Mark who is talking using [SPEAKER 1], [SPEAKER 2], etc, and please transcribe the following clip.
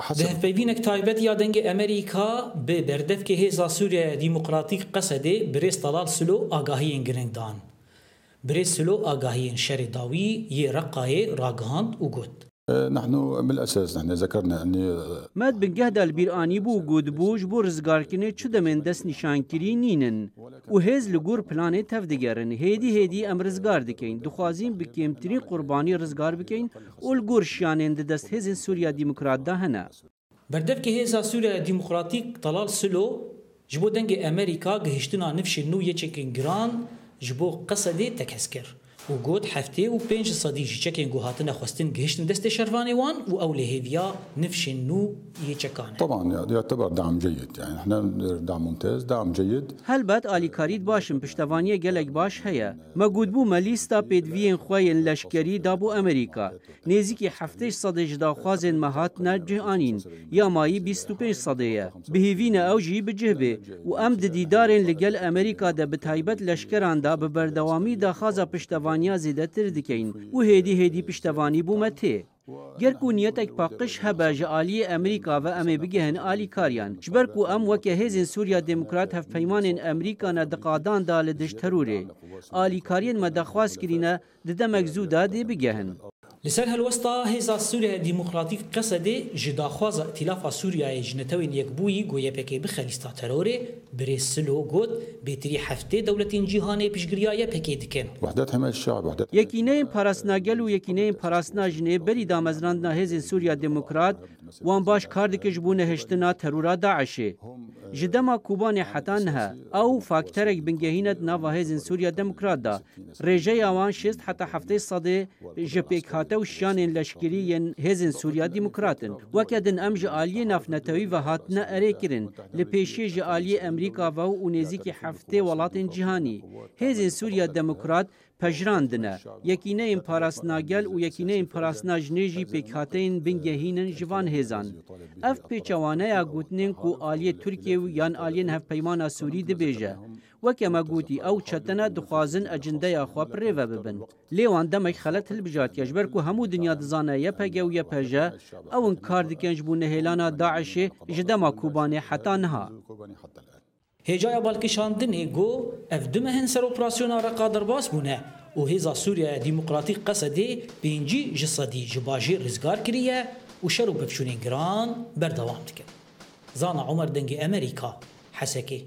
[SPEAKER 1] ده بيبينك تايبت يا دنج أمريكا ببردف كهيزا سوريا ديمقراطيك قصدي بريس طلال سلو آگاهين گرنگدان بريس سلو آگاهين شرداوي يرقاي راگهاند وقود
[SPEAKER 2] نحن من الأساس نحن ذكرنا أني
[SPEAKER 3] مد بنجهد البيراني بو قود بوش بو رزگاركنه چو دمن دست نشانكري نينن و هز لگور پلانه تفدگرن هيدي ام رزگار دكين دخوازين بكيمترين قرباني رزگار بكين و لگور شانين دست هزن سوريا ديمقراط ده هنا
[SPEAKER 1] بردف كهيزا سوريا ديمقراطيك طلال سلو جبو دنگ أمريكا گهشتنا نفش نو يچكين گران جبو قصدي تكسكر وجود حفتي وبينج صديق چكين گوهاتنا خواستن گهشتن دست شرواني وان و اول هيفيا نفشن نو يچكانه
[SPEAKER 2] طبعا يعتبر دعم جيد يعني احنا دعم ممتاز دعم جيد
[SPEAKER 3] هلبت آلیکاریت باشم پشتوانی گلک باش هيا ما گود بو ملیستا پیدوین خوین لشکری دابو امریکا نزیکی هفتش صدیج دا خوازن مهاتنا جهانین یا مایی 25 صدیه بهیوین اوجی بجهبه و امد دیدارن لگل امریکا دا بتایبت لشکران دا ببردوامی دا خوازا پشتوانیا زیده تر دکین و هیدی پشتوانی بو مته گرکو نیتک پاقش هبه جعالی امریکا و امی بگهن آلی کاریان جبرکو ام وکه هزین سوریا دموکرات هف پیمان امریکا ندقادان دا لدش تروره آلی کاریان مدخواست کرینه ددمک زودا دی بگهن
[SPEAKER 1] لسر هالوسطى هيزا سوريا ديمقراطيك قصدي جدا خوازا ائتلاف سوريا جنتوين يكبوي گويا بكي بخليستا تروري بريسلو قد بيتري حفته دولة جيهاني بشگريايا بكي دكن
[SPEAKER 2] وحدات حماية الشعب وحدات
[SPEAKER 3] یکینه پاراسناگل و یکینه پاراسناجنه بری دامزراندنا هزین سوریا دموکرات وان باش کاردکش بونه هشتنا ترورا داعشه جدما کوبان حتانها او فاکترک بنگهینت ناوا هزین سوریا دموکرات دا رجای آوان شست حتی هفته صده جپیک هاتو شانین لشکرین هزین سوریا دموکراتن وکدن ام جعالی نافنتوی و هاتنا اره کرن لپیشی جعالی امریکا و اونزیکی هفته ولاتن جهانی هزین سوریا دموکرات پجراندنه یکینه این پاراسناگل و یکینه این پاراسناجنیجی پیکاتین بنگهینن جوان هزان اف پیچوانه یا گوتنین کو آلیه ترکیه و یان آلیین هف پیمانا سوری دبیجه وكما قوتي او تشتنا دخوازن اجنده يا خو بريفا ببن ليوان دمك خلت البجات يجبركو همو دنيا دزانا يبهجا ويبهجا او انكار دكنج بو نهيلانا داعش جدما كوباني حتى نها
[SPEAKER 1] هجايا بالكشاندن گو اف دمهن سر اوبراسيون رقادر باس بونه و هيزا سوريا ديمقراطيك قصدي بينجي جسدي جباجي رزگار كريه و شرو بفشونين گران بردوام دكن زانا عمر دنگي امريكا حسكي